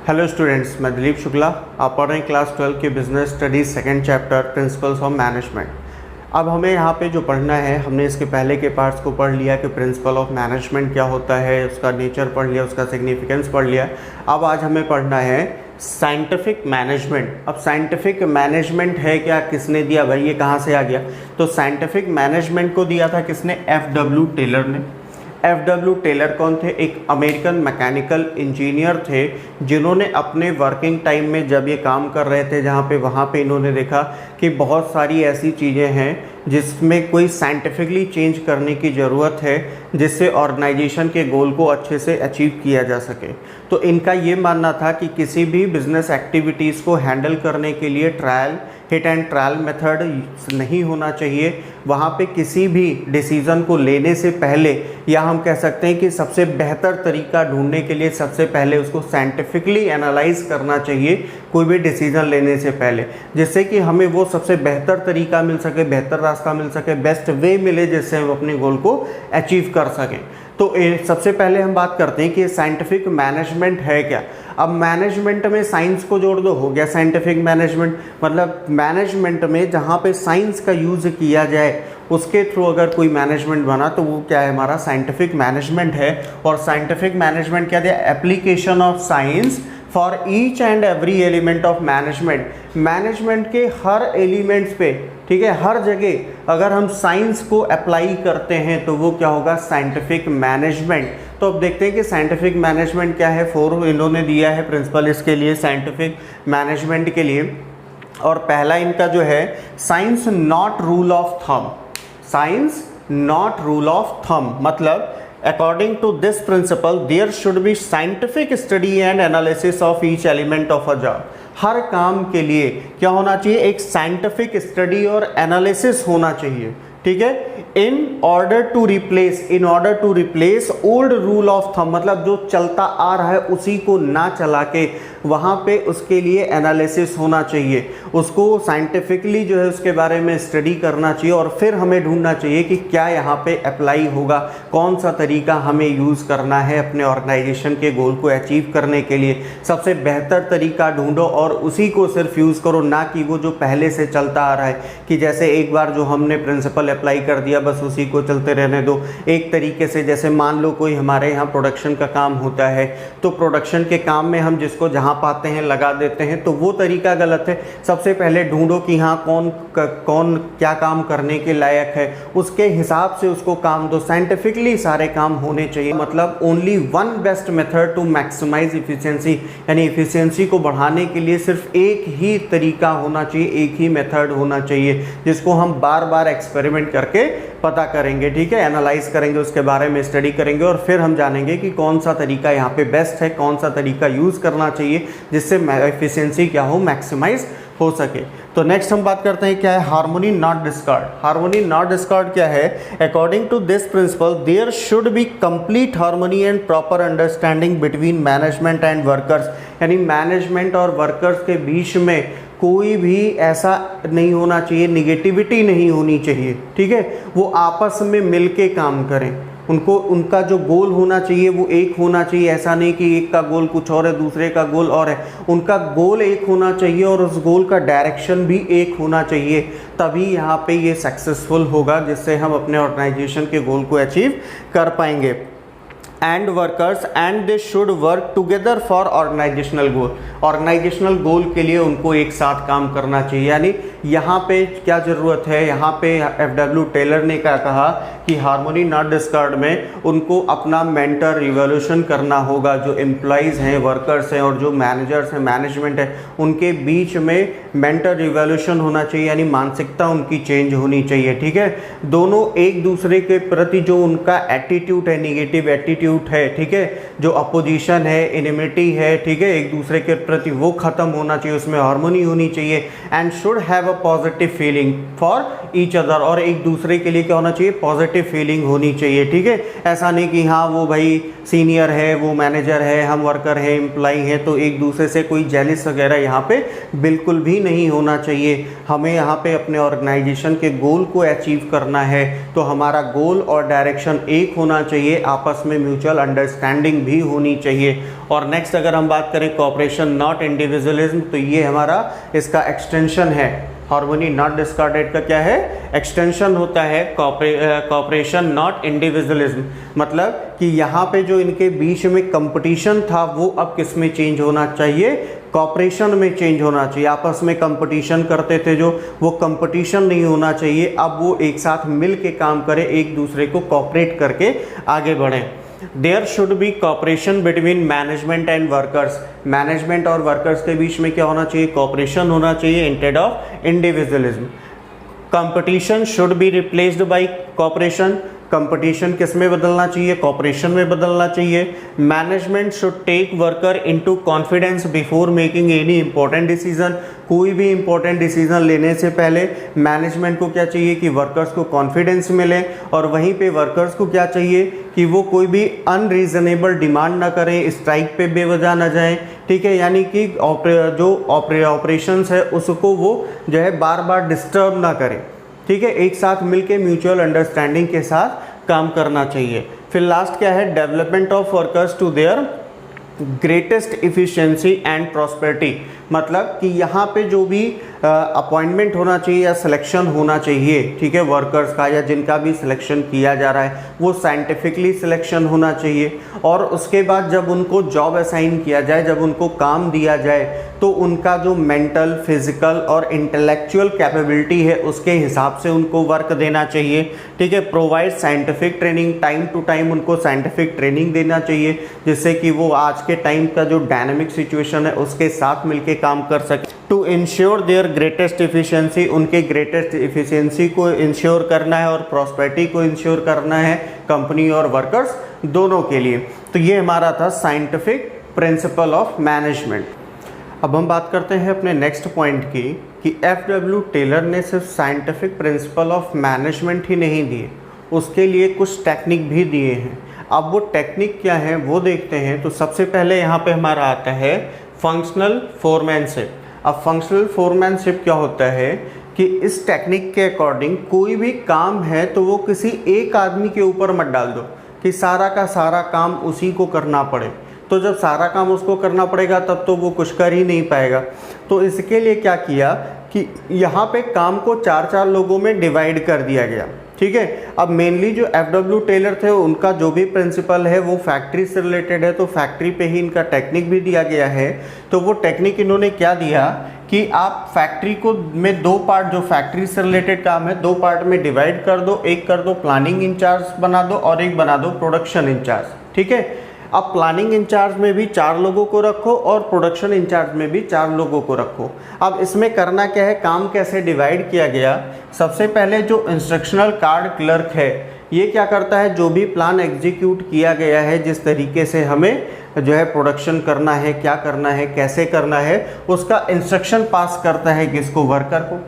Hello students, मैं दिलीप शुक्ला। आप पढ़ रहे हैं क्लास 12 के business studies second chapter principles of management. अब हमें यहाँ पे जो पढ़ना है, हमने इसके पहले के पार्ट्स को पढ़ लिया कि प्रिंसिपल ऑफ मैनेजमेंट क्या होता है, उसका नेचर पढ़ लिया, उसका सिग्निफिकेंस पढ़ लिया। अब आज हमें पढ़ना है साइंटिफिक मैनेजमेंट। अब साइंटिफिक मैनेजमेंट है क्या, किसने दिया भाई, ये कहाँ से आ गया? तो साइंटिफिक मैनेजमेंट को दिया था किसने? एफ.डब्ल्यू. टेलर ने। एफ.डब्ल्यू. टेलर कौन थे? एक अमेरिकन मैकेनिकल इंजीनियर थे, जिन्होंने अपने वर्किंग टाइम में जब ये काम कर रहे थे जहाँ पे, वहाँ पे इन्होंने देखा कि बहुत सारी ऐसी चीज़ें हैं जिसमें कोई साइंटिफिकली चेंज करने की ज़रूरत है, जिससे ऑर्गेनाइजेशन के गोल को अच्छे से अचीव किया जा सके। तो इनका ये मानना था कि किसी भी बिजनेस एक्टिविटीज़ को हैंडल करने के लिए trial hit and trial method नहीं होना चाहिए। वहाँ पे किसी भी डिसीज़न को लेने से पहले, या हम कह सकते हैं कि सबसे बेहतर तरीका ढूंढने के लिए सबसे पहले उसको साइंटिफिकली एनालाइज करना चाहिए कोई भी डिसीज़न लेने से पहले, जिससे कि हमें वो सबसे बेहतर तरीका मिल सके, बेहतर रास्ता मिल सके, बेस्ट वे मिले, जिससे हम अपने गोल को अचीव कर सकें। तो सबसे पहले हम बात करते हैं कि साइंटिफिक मैनेजमेंट है क्या। अब मैनेजमेंट में साइंस को जोड़ दो, हो गया साइंटिफिक मैनेजमेंट। मतलब मैनेजमेंट में जहाँ पे साइंस का यूज़ किया जाए, उसके थ्रू अगर कोई मैनेजमेंट बना तो वो क्या है, हमारा साइंटिफिक मैनेजमेंट है। और साइंटिफिक मैनेजमेंट क्या दिया? Application of science for each and every element of management. Management के हर एलिमेंट्स पे, ठीक है, हर जगह अगर हम साइंस को अप्लाई करते हैं तो वो क्या होगा? Scientific management. तो अब देखते हैं कि साइंटिफिक मैनेजमेंट क्या है। 4 इन्होंने दिया है प्रिंसिपल इसके लिए, साइंटिफिक मैनेजमेंट के लिए। और पहला इनका जो है, science not rule of thumb. Science not rule of thumb मतलब according to this principle there should be scientific study and analysis of each element of a job। हर काम के लिए क्या होना चाहिए? एक साइंटिफिक स्टडी और एनालिसिस होना चाहिए, ठीक है। In order to replace old rule of thumb, मतलब जो चलता आ रहा है उसी को ना चला के वहाँ पे उसके लिए एनालिसिस होना चाहिए, उसको साइंटिफिकली जो है उसके बारे में स्टडी करना चाहिए, और फिर हमें ढूंढना चाहिए कि क्या यहाँ पे अप्लाई होगा, कौन सा तरीका हमें यूज़ करना है अपने ऑर्गेनाइजेशन के गोल को अचीव करने के लिए। सबसे बेहतर तरीका ढूंढो और उसी को सिर्फ यूज़ करो, ना कि वो जो पहले से चलता आ रहा है कि जैसे एक बार जो हमने प्रिंसिपल अप्लाई कर दिया बस उसी को चलते रहने दो। एक तरीके से जैसे मान लो कोई हमारे यहाँ प्रोडक्शन का काम होता है, तो प्रोडक्शन के काम में हम जिसको जहाँ पाते हैं लगा देते हैं, तो वो तरीका गलत है। सबसे पहले ढूंढो कि हाँ कौन क्या काम करने के लायक है, उसके हिसाब से उसको काम दो। साइंटिफिकली सारे काम होने चाहिए। मतलब only one best method to maximise efficiency, यानी इफिशिएंसी को बढ़ाने के लिए सिर्फ एक ही तरीका होना चाहिए, एक ही मेथड होना चाहिए, जिसको हम बार बार एक्सपेरिमेंट करके पता करेंगे, ठीक है, एनालाइज करेंगे, उसके बारे में स्टडी करेंगे, और फिर हम जानेंगे कि कौन सा तरीका यहाँ पे बेस्ट है, कौन सा तरीका यूज़ करना चाहिए जिससे एफिशिएंसी क्या हो, मैक्सिमाइज हो सके। तो नेक्स्ट हम बात करते हैं क्या है, harmony not discord. Harmony not discord क्या है? According to this principle there should be complete harmony and proper understanding between management and workers. यानी मैनेजमेंट और वर्कर्स के बीच में कोई भी ऐसा नहीं होना चाहिए, निगेटिविटी नहीं होनी चाहिए, ठीक है। वो आपस में मिलके काम करें, उनका जो गोल होना चाहिए वो एक होना चाहिए। ऐसा नहीं कि एक का गोल कुछ और है, दूसरे का गोल और है। उनका गोल एक होना चाहिए और उस गोल का डायरेक्शन भी एक होना चाहिए, तभी यहाँ पे ये सक्सेसफुल होगा, जिससे हम अपने ऑर्गेनाइजेशन के गोल को अचीव कर पाएंगे। And workers and they should work together for organizational goal. Organizational goal के लिए उनको एक साथ काम करना चाहिए। यानी यहाँ पे क्या ज़रूरत है, यहाँ पे एफ.डब्ल्यू. टेलर ने क्या कहा कि हार्मोनी नॉट डिस्कार्ड में उनको अपना मेंटर रिवोल्यूशन करना होगा। जो एम्प्लॉइज़ हैं, वर्कर्स हैं, और जो मैनेजर्स हैं, मैनेजमेंट है, उनके बीच में मेंटर रिवोल्यूशन होना चाहिए, यानी मानसिकता उनकी चेंज होनी चाहिए, ठीक है। दोनों एक दूसरे के प्रति जो उनका एटीट्यूड है, निगेटिव एटीट्यूड है, ठीक है, जो अपोजिशन है, इनिमिटी है, ठीक है, एक दूसरे के प्रति, वो ख़त्म होना चाहिए, उसमें हार्मोनी होनी चाहिए। And should have positive feeling for each other, और एक दूसरे के लिए क्या होना चाहिए? पॉजिटिव फीलिंग होनी चाहिए, ठीक है। ऐसा नहीं कि हाँ वो भाई सीनियर है, वो मैनेजर है, हम वर्कर है, एम्प्लॉई है, तो एक दूसरे से कोई जेलिस वगैरह यहाँ पे बिल्कुल भी नहीं होना चाहिए। हमें यहाँ पे अपने ऑर्गेनाइजेशन के गोल को अचीव करना है, तो हमारा गोल और डायरेक्शन एक होना चाहिए, आपस में म्यूचुअल अंडरस्टैंडिंग भी होनी चाहिए। और नेक्स्ट अगर हम बात करें कोऑपरेशन नॉट इंडिविजुअलिज्म, तो ये हमारा इसका एक्सटेंशन है। हार्मोनी नॉट डिस्कॉर्डेट का क्या है, एक्सटेंशन होता है कोऑपरेशन नॉट इंडिविजुअलिज्म। मतलब कि यहाँ पे जो इनके बीच में कंपटीशन था वो अब किस में चेंज होना चाहिए, कॉपरेशन में चेंज होना चाहिए। आपस में कंपटीशन करते थे जो, वो कंपटीशन नहीं होना चाहिए, अब वो एक साथ मिल के काम करें, एक दूसरे को कॉपरेट करके आगे बढ़ें। There should be cooperation between management and workers, management और वर्कर्स के बीच में क्या होना चाहिए, कॉपरेशन होना चाहिए instead of individualism. Competition should be replaced by cooperation, competition किस में बदलना चाहिए, कॉपरेशन में बदलना चाहिए। Management should take worker into confidence before making any important decision, कोई भी इंपॉर्टेंट डिसीजन लेने से पहले मैनेजमेंट को क्या चाहिए कि वर्कर्स को कॉन्फिडेंस मिले, और वहीं पे वर्कर्स को क्या चाहिए कि वो कोई भी अनरीजनेबल डिमांड ना करें, स्ट्राइक पे बेवजह ना जाएं, ठीक है, यानी कि जो ऑपरेशंस है उसको वो जो है बार बार डिस्टर्ब ना करें, ठीक है, एक साथ मिलके म्यूचुअल अंडरस्टैंडिंग के साथ काम करना चाहिए। फिर लास्ट क्या है, development of workers to their greatest efficiency and prosperity, मतलब कि यहाँ पे जो भी अपॉइंटमेंट होना चाहिए या सिलेक्शन होना चाहिए, ठीक है, वर्कर्स का या जिनका भी सिलेक्शन किया जा रहा है वो साइंटिफिकली सिलेक्शन होना चाहिए। और उसके बाद जब उनको जॉब असाइन किया जाए, जब उनको काम दिया जाए, तो उनका जो मेंटल, फिजिकल और इंटेलेक्चुअल कैपेबिलिटी है उसके हिसाब से उनको वर्क देना चाहिए, ठीक है। Provide scientific training, time to time उनको साइंटिफिक ट्रेनिंग देना चाहिए, जिससे कि वो आज के टाइम का जो डायनामिक सिचुएशन है उसके साथ मिलके काम कर सके। To ensure their greatest efficiency, उनके ग्रेटेस्ट इफिशिएंसी को इंश्योर करना है और प्रॉस्पेरिटी को इंश्योर करना है कंपनी और वर्कर्स दोनों के लिए। तो ये हमारा था साइंटिफिक प्रिंसिपल ऑफ मैनेजमेंट। अब हम बात करते हैं अपने नेक्स्ट पॉइंट की कि एफ.डब्ल्यू. टेलर ने सिर्फ साइंटिफिक प्रिंसिपल ऑफ मैनेजमेंट ही नहीं दिए, उसके लिए कुछ टेक्निक भी दिए हैं। अब वो टेक्निक क्या है वो देखते हैं। तो सबसे पहले यहाँ पे हमारा आता है फंक्शनल फोरमैनशिप। अब फंक्शनल फोरमैनशिप क्या होता है कि इस टेक्निक के अकॉर्डिंग कोई भी काम है तो वो किसी एक आदमी के ऊपर मत डाल दो कि सारा का सारा काम उसी को करना पड़े। तो जब सारा काम उसको करना पड़ेगा तब तो वो कुछ कर ही नहीं पाएगा। तो इसके लिए क्या किया कि यहाँ पे काम को 4-4 लोगों में डिवाइड कर दिया गया, ठीक है। अब मेनली जो एफ.डब्ल्यू. टेलर थे उनका जो भी प्रिंसिपल है वो फैक्ट्री से रिलेटेड है, तो फैक्ट्री पे ही इनका टेक्निक भी दिया गया है। तो वो टेक्निक इन्होंने क्या दिया कि आप फैक्ट्री को में 2 पार्ट, जो फैक्ट्री से रिलेटेड काम है 2 पार्ट में डिवाइड कर दो। एक कर दो प्लानिंग इंचार्ज बना दो और एक बना दो प्रोडक्शन इंचार्ज, ठीक है। अब प्लानिंग इंचार्ज में भी 4 लोगों को रखो और प्रोडक्शन इंचार्ज में भी 4 लोगों को रखो। अब इसमें करना क्या है, काम कैसे डिवाइड किया गया। सबसे पहले जो इंस्ट्रक्शनल कार्ड क्लर्क है ये क्या करता है, जो भी प्लान एग्जीक्यूट किया गया है, जिस तरीके से हमें जो है प्रोडक्शन करना है, क्या करना है, कैसे करना है, उसका इंस्ट्रक्शन पास करता है किसको, वर्कर को।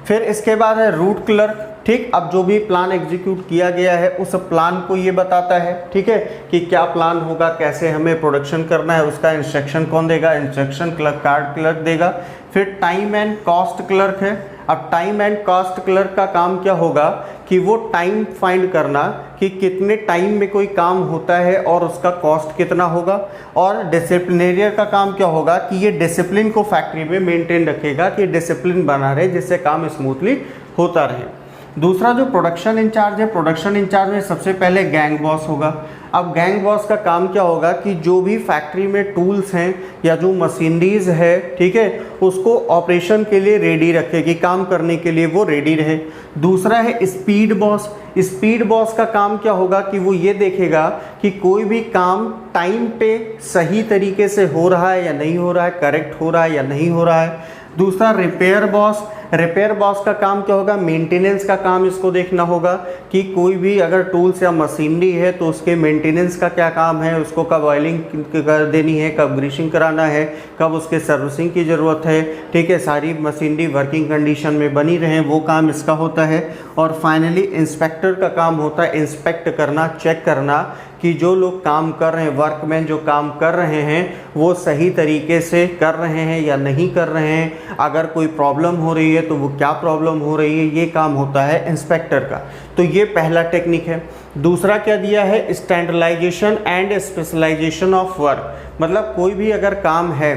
फिर इसके बाद है रूट क्लर्क, ठीक। अब जो भी प्लान एग्जीक्यूट किया गया है उस प्लान को ये बताता है, ठीक है, कि क्या प्लान होगा, कैसे हमें प्रोडक्शन करना है, उसका इंस्ट्रक्शन कौन देगा, इंस्ट्रक्शन क्लर्क, कार्ड क्लर्क देगा। फिर टाइम एंड कॉस्ट क्लर्क है। अब टाइम एंड कॉस्ट क्लर्क का काम क्या होगा कि वो टाइम फाइंड करना कि कितने टाइम में कोई काम होता है और उसका कॉस्ट कितना होगा। और डिसिप्लिनेरियर का काम क्या होगा कि ये डिसिप्लिन को फैक्ट्री में मेंटेन रखेगा कि डिसिप्लिन बना रहे, जिससे काम स्मूथली होता रहे। दूसरा जो प्रोडक्शन इंचार्ज है, प्रोडक्शन इंचार्ज में सबसे पहले गैंग बॉस होगा। अब गैंग बॉस का काम क्या होगा कि जो भी फैक्ट्री में टूल्स हैं या जो मशीनरीज है, ठीक है, उसको ऑपरेशन के लिए रेडी रखे, कि काम करने के लिए वो रेडी रहे। दूसरा है स्पीड बॉस। स्पीड बॉस का काम क्या होगा कि वो ये देखेगा कि कोई भी काम टाइम पे सही तरीके से हो रहा है या नहीं हो रहा है, करेक्ट हो रहा है या नहीं हो रहा है। दूसरा रिपेयर बॉस। रिपेयर बॉस का काम क्या होगा, मेंटेनेंस का काम इसको देखना होगा कि कोई भी अगर टूल्स या मशीनरी है तो उसके मेंटेनेंस का क्या काम है, उसको कब ऑयलिंग कर देनी है, कब ग्रीसिंग कराना है, कब उसके सर्विसिंग की ज़रूरत है, ठीक है, सारी मशीनरी वर्किंग कंडीशन में बनी रहे, वो काम इसका होता है। और फाइनली इंस्पेक्टर का काम होता है इंस्पेक्ट करना, चेक करना कि जो लोग काम कर रहे हैं, वर्कमैन जो काम कर रहे हैं वो सही तरीके से कर रहे हैं या नहीं कर रहे हैं, अगर कोई प्रॉब्लम हो रही है तो वो क्या प्रॉब्लम हो रही है, ये काम होता है इंस्पेक्टर का। तो ये पहला टेक्निक है। दूसरा क्या दिया है, standardisation and specialisation of work, मतलब कोई भी अगर काम है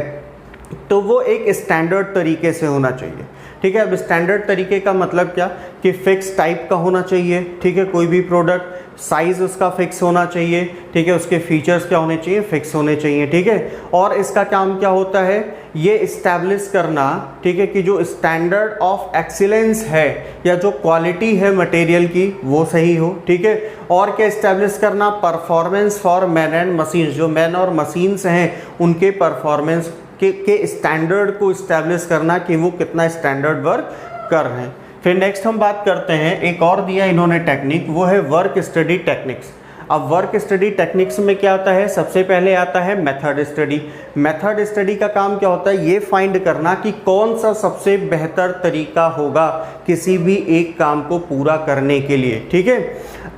तो वो एक स्टैंडर्ड तरीके से होना चाहिए। ठीक है, अब स्टैंडर्ड तरीके का मतलब क्या कि फिक्स टाइप का होना चाहिए। ठीक है, कोई भी प्रोडक्ट साइज़ उसका फिक्स होना चाहिए। ठीक है, उसके फीचर्स क्या होने चाहिए, फिक्स होने चाहिए। ठीक है, और इसका काम क्या होता है, ये इस्टेब्लिश करना, ठीक है, कि जो स्टैंडर्ड ऑफ एक्सीलेंस है या जो क्वालिटी है मटेरियल की वो सही हो। ठीक है, और क्या इस्टेब्लिश करना, performance for man and machines, जो मैन और मशीन्स हैं उनके परफॉर्मेंस के स्टैंडर्ड को इस्टेब्लिश करना कि वो कितना स्टैंडर्ड वर्क कर रहे हैं। फिर नेक्स्ट हम बात करते हैं, एक और दिया इन्होंने टेक्निक, वो है वर्क स्टडी टेक्निक्स। अब वर्क स्टडी टेक्निक्स में क्या आता है, सबसे पहले आता है मेथड स्टडी। मेथड स्टडी का काम क्या होता है, ये फाइंड करना कि कौन सा सबसे बेहतर तरीका होगा किसी भी एक काम को पूरा करने के लिए। ठीक है,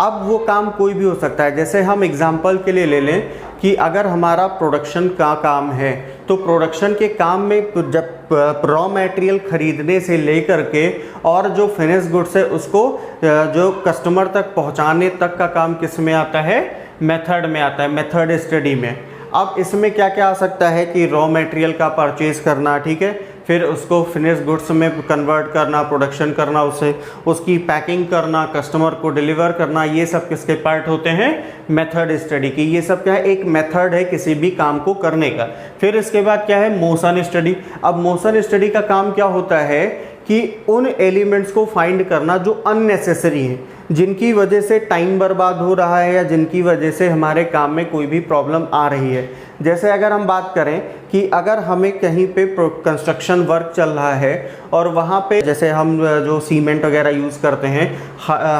अब वो काम कोई भी हो सकता है। जैसे हम एग्जांपल के लिए ले लें कि अगर हमारा प्रोडक्शन का काम है तो प्रोडक्शन के काम में जब रॉ मटेरियल खरीदने से लेकर के और जो फिनिश गुड्स है उसको जो कस्टमर तक पहुंचाने तक का काम किस में आता है, मेथड में आता है, मेथड स्टडी में। अब इसमें क्या क्या आ सकता है कि रॉ मटेरियल का परचेज करना, ठीक है, फिर उसको फिनिश गुड्स में कन्वर्ट करना, प्रोडक्शन करना, उसे उसकी पैकिंग करना, कस्टमर को डिलीवर करना, ये सब किसके पार्ट होते हैं, मेथड स्टडी की। ये सब क्या है, एक मेथड है किसी भी काम को करने का। फिर इसके बाद क्या है, मोशन स्टडी। अब मोशन स्टडी का काम क्या होता है कि उन एलिमेंट्स को फाइंड करना जो अननेसेसरी हैं, जिनकी वजह से टाइम बर्बाद हो रहा है या जिनकी वजह से हमारे काम में कोई भी प्रॉब्लम आ रही है। जैसे अगर हम बात करें कि अगर हमें कहीं पे कंस्ट्रक्शन वर्क चल रहा है और वहाँ पे जैसे हम जो सीमेंट वगैरह यूज़ करते हैं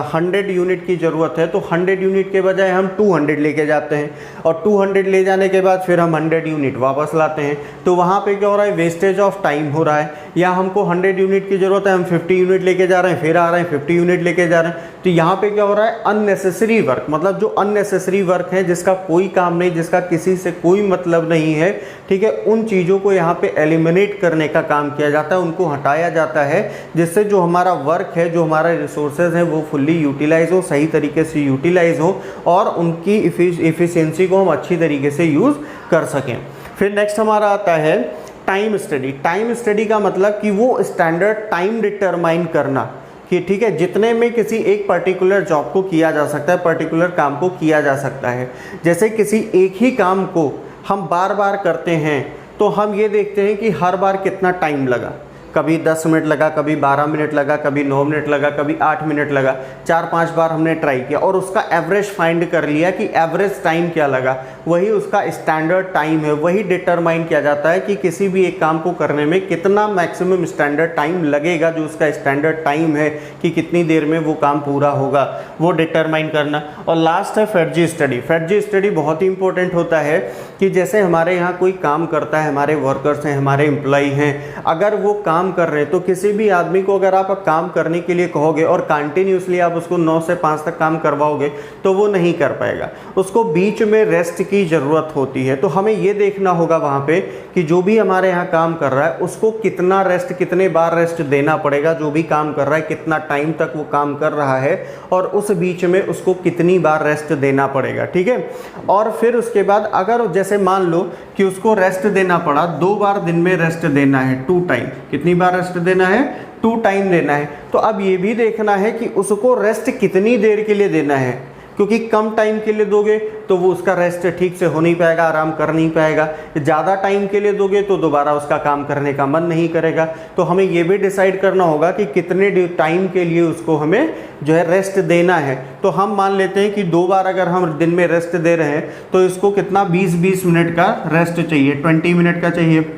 100 यूनिट की ज़रूरत है, तो 100 यूनिट के बजाय हम 200 लेके जाते हैं और 200 ले जाने के बाद फिर हम 100 यूनिट वापस लाते हैं। तो वहाँ पे क्या हो रहा है, वेस्टेज ऑफ टाइम हो रहा है। या हमको 100 यूनिट की ज़रूरत है, हम 50 यूनिट लेके जा रहे हैं, फिर आ रहे हैं 50 यूनिट लेके जा रहे हैं। तो यहाँ पे क्या हो रहा है, अननेसेसरी वर्क, मतलब जो अननेसेसरी वर्क है जिसका कोई काम नहीं, जिसका किसी से कोई मतलब नहीं है, ठीक है, उन चीज़ों को यहाँ पे एलिमिनेट करने का काम किया जाता है, उनको हटाया जाता है, जिससे जो हमारा वर्क है, जो हमारा रिसोर्सेज हैं वो फुल्ली यूटिलाइज हो, सही तरीके से यूटिलाइज हो और उनकी इफ़िशियंसी को हम अच्छी तरीके से यूज़ कर सकें। फिर नेक्स्ट हमारा आता है टाइम स्टडी। टाइम स्टडी का मतलब कि वो स्टैंडर्ड टाइम डिटरमाइन करना कि ठीक है, जितने में किसी एक पर्टिकुलर जॉब को किया जा सकता है, पर्टिकुलर काम को किया जा सकता है। जैसे किसी एक ही काम को हम बार बार करते हैं तो हम ये देखते हैं कि हर बार कितना टाइम लगा, कभी 10 मिनट लगा, कभी 12 मिनट लगा, कभी 9 मिनट लगा, कभी 8 मिनट लगा। 4-5 बार हमने ट्राई किया और उसका एवरेज फाइंड कर लिया कि एवरेज टाइम क्या लगा, वही उसका स्टैंडर्ड टाइम है। वही डिटरमाइन किया जाता है कि किसी भी एक काम को करने में कितना मैक्सिमम स्टैंडर्ड टाइम लगेगा, जो उसका स्टैंडर्ड टाइम है कि कितनी देर में वो काम पूरा होगा, वो डिटरमाइन करना। और लास्ट है फेडजी स्टडी। फेडजी स्टडी बहुत ही इंपॉर्टेंट होता है कि जैसे हमारे यहाँ कोई काम करता है, हमारे वर्कर्स हैं, हमारे एम्प्लॉई हैं, अगर वो काम कर रहे हैं तो किसी भी आदमी को अगर आप काम करने के लिए कहोगे और कंटिन्यूसली आप उसको 9 से 5 तक काम करवाओगे तो वो नहीं कर पाएगा, उसको बीच में रेस्ट की ज़रूरत होती है। तो हमें ये देखना होगा वहाँ पे कि जो भी हमारे यहाँ काम कर रहा है उसको कितना रेस्ट, कितने बार रेस्ट देना पड़ेगा, जो भी काम कर रहा है कितना टाइम तक वो काम कर रहा है और उस बीच में उसको कितनी बार रेस्ट देना पड़ेगा। ठीक है, और फिर उसके बाद अगर जैसे मान लो कि उसको रेस्ट देना पड़ा, 2 बार दिन में रेस्ट देना है, 2 टाइम, कितनी बार रेस्ट देना है, 2 टाइम देना है। तो अब ये भी देखना है कि उसको रेस्ट कितनी देर के लिए देना है, क्योंकि कम टाइम के लिए दोगे तो वो उसका रेस्ट ठीक से हो नहीं पाएगा, आराम कर नहीं पाएगा। ज़्यादा टाइम के लिए दोगे तो दोबारा उसका काम करने का मन नहीं करेगा। तो हमें ये भी डिसाइड करना होगा कि कितने टाइम के लिए उसको हमें जो है रेस्ट देना है। तो हम मान लेते हैं कि 2 बार अगर हम दिन में रेस्ट दे रहे हैं तो इसको कितना 20-20 मिनट का रेस्ट चाहिए, 20 मिनट का चाहिए।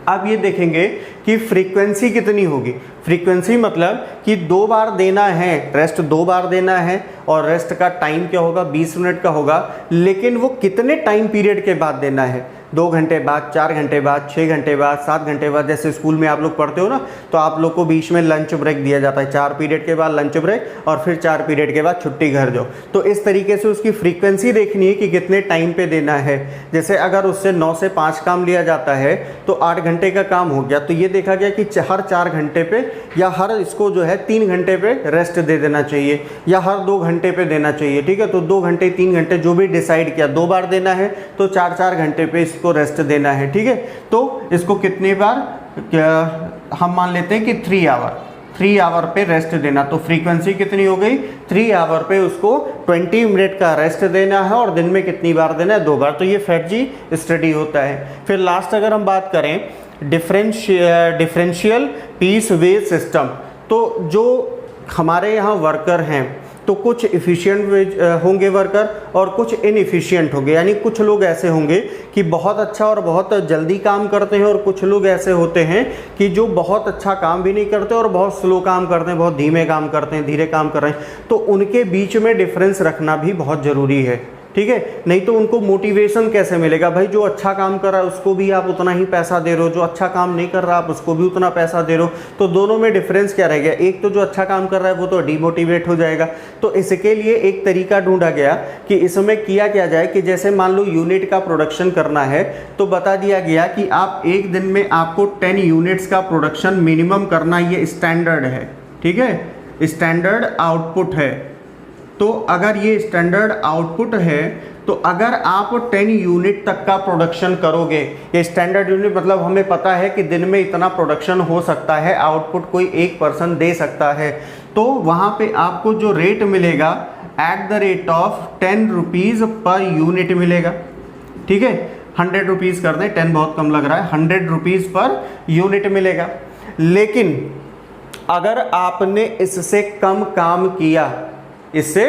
अब ये देखेंगे कि फ्रीक्वेंसी कितनी होगी। फ्रीक्वेंसी मतलब कि 2 बार देना है, रेस्ट 2 बार देना है और रेस्ट का टाइम क्या होगा, 20 मिनट का होगा, लेकिन वो कितने टाइम पीरियड के बाद देना है। 2 घंटे बाद, 4 घंटे बाद, 6 घंटे बाद, 7 घंटे बाद, जैसे स्कूल में आप लोग पढ़ते हो ना, तो आप लोग को बीच में लंच ब्रेक दिया जाता है, 4 पीरियड के बाद लंच ब्रेक और फिर 4 पीरियड के बाद छुट्टी, घर जाओ। तो इस तरीके से उसकी फ्रीक्वेंसी देखनी है कि कितने टाइम पे देना है। जैसे अगर उससे 9 से 5 काम लिया जाता है तो 8 घंटे का काम हो गया, तो ये देखा गया कि हर 4 घंटे पे या हर इसको जो है 3 घंटे पे रेस्ट दे देना चाहिए या हर 2 घंटे पे देना चाहिए, ठीक है। तो 2 घंटे 3 घंटे जो भी डिसाइड किया, 2 बार देना है तो 4-4 घंटे पे इसको रेस्ट देना है, ठीक है। तो इसको कितनी बार, हम मान लेते हैं कि 3 आवर पे रेस्ट देना, तो फ्रीक्वेंसी कितनी हो गई, 3 आवर पे उसको 20 मिनट का रेस्ट देना है और दिन में कितनी बार देना है, 2 बार। तो ये FATG स्टडी होता है। फिर लास्ट अगर हम बात करें डिफरेंशियल पीस वेज सिस्टम, तो जो हमारे यहाँ वर्कर हैं तो कुछ इफ़िशियंट होंगे वर्कर और कुछ इनएफिशिएंट होंगे, यानी कुछ लोग ऐसे होंगे कि बहुत अच्छा और बहुत जल्दी काम करते हैं और कुछ लोग ऐसे होते हैं कि जो बहुत अच्छा काम भी नहीं करते और बहुत स्लो काम करते हैं, बहुत धीमे काम करते हैं, धीरे काम कर रहे हैं। तो उनके बीच में डिफरेंस रखना भी बहुत ज़रूरी है, ठीक है। नहीं तो उनको मोटिवेशन कैसे मिलेगा, भाई जो अच्छा काम कर रहा है उसको भी आप उतना ही पैसा दे रहे हो, जो अच्छा काम नहीं कर रहा आप उसको भी उतना पैसा दे रहे हो, तो दोनों में डिफरेंस क्या रह गया, एक तो जो अच्छा काम कर रहा है वो तो डिमोटिवेट हो जाएगा। तो इसके लिए एक तरीका ढूंढा गया कि इसमें किया क्या जाए कि जैसे मान लो यूनिट का प्रोडक्शन करना है, तो बता दिया गया कि आप एक दिन में आपको 10 यूनिट्स का प्रोडक्शन मिनिमम करना, ये स्टैंडर्ड है, ठीक है, स्टैंडर्ड आउटपुट है। तो अगर ये स्टैंडर्ड आउटपुट है तो अगर आप 10 यूनिट तक का प्रोडक्शन करोगे, ये स्टैंडर्ड यूनिट मतलब हमें पता है कि दिन में इतना प्रोडक्शन हो सकता है, आउटपुट कोई एक पर्सन दे सकता है, तो वहाँ पे आपको जो रेट मिलेगा at the rate of 10 rupees per unit मिलेगा, ठीक है। 100 रुपीज़ कर दें, 10 बहुत कम लग रहा है, 100 रुपीज़ पर यूनिट मिलेगा। लेकिन अगर आपने इससे कम काम किया, इससे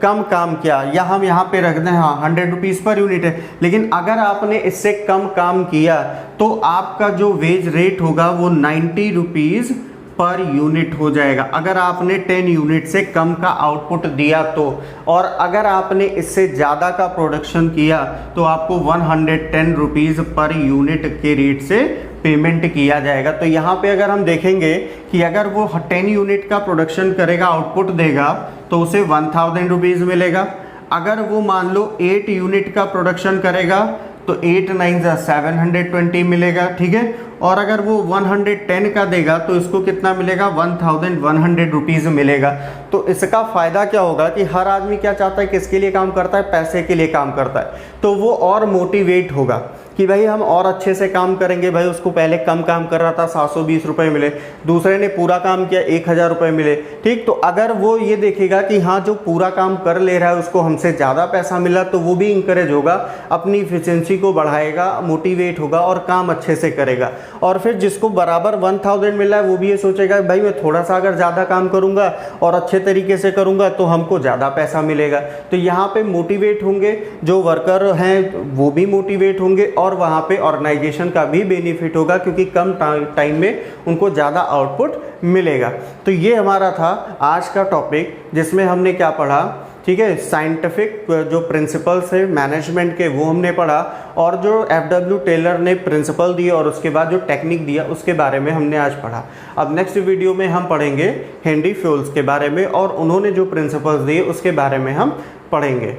कम काम किया, या हम यहाँ पे रख दें, हाँ 100 रुपीज़ पर यूनिट है, लेकिन अगर आपने इससे कम काम किया तो आपका जो वेज रेट होगा वो 90 रुपीज़ पर यूनिट हो जाएगा, अगर आपने 10 यूनिट से कम का आउटपुट दिया तो। और अगर आपने इससे ज़्यादा का प्रोडक्शन किया तो आपको 110 रुपीज़ पर यूनिट के रेट से पेमेंट किया जाएगा। तो यहाँ पे अगर हम देखेंगे कि अगर वो 10 यूनिट का प्रोडक्शन करेगा, आउटपुट देगा, तो उसे 1000 रुपीज़ मिलेगा। अगर वो मान लो 8 यूनिट का प्रोडक्शन करेगा तो 8 9 720 मिलेगा, ठीक है। और अगर वो 110 का देगा तो इसको कितना मिलेगा, 1100 रुपीज़ मिलेगा। तो इसका फ़ायदा क्या होगा कि हर आदमी क्या चाहता है, किसके लिए काम करता है, पैसे के लिए काम करता है, तो वो और मोटिवेट होगा कि भाई हम और अच्छे से काम करेंगे। भाई उसको पहले कम काम कर रहा था 720 रुपये मिले, दूसरे ने पूरा काम किया 1000 रुपये मिले, ठीक। तो अगर वो ये देखेगा कि हाँ जो पूरा काम कर ले रहा है उसको हमसे ज़्यादा पैसा मिला, तो वो भी इंकरेज होगा, अपनी इफिशिएंसी को बढ़ाएगा, मोटिवेट होगा और काम अच्छे से करेगा। और फिर जिसको बराबर 1000 मिला है वो भी ये सोचेगा भाई मैं थोड़ा सा अगर ज़्यादा काम करूँगा और अच्छे तरीके से करूँगा तो हमको ज़्यादा पैसा मिलेगा। तो यहाँ पे मोटिवेट होंगे, जो वर्कर हैं वो भी मोटिवेट होंगे और वहाँ पे ऑर्गेनाइजेशन का भी बेनिफिट होगा, क्योंकि कम टाइम में उनको ज़्यादा आउटपुट मिलेगा। तो ये हमारा था आज का टॉपिक, जिसमें हमने क्या पढ़ा, ठीक है, साइंटिफिक जो प्रिंसिपल्स है मैनेजमेंट के वो हमने पढ़ा, और जो FW टेलर ने प्रिंसिपल दिए और उसके बाद जो टेक्निक दिया उसके बारे में हमने आज पढ़ा। अब नेक्स्ट वीडियो में हम पढ़ेंगे हेनरी फ्यूल्स के बारे में और उन्होंने जो प्रिंसिपल्स दिए उसके बारे में हम पढ़ेंगे।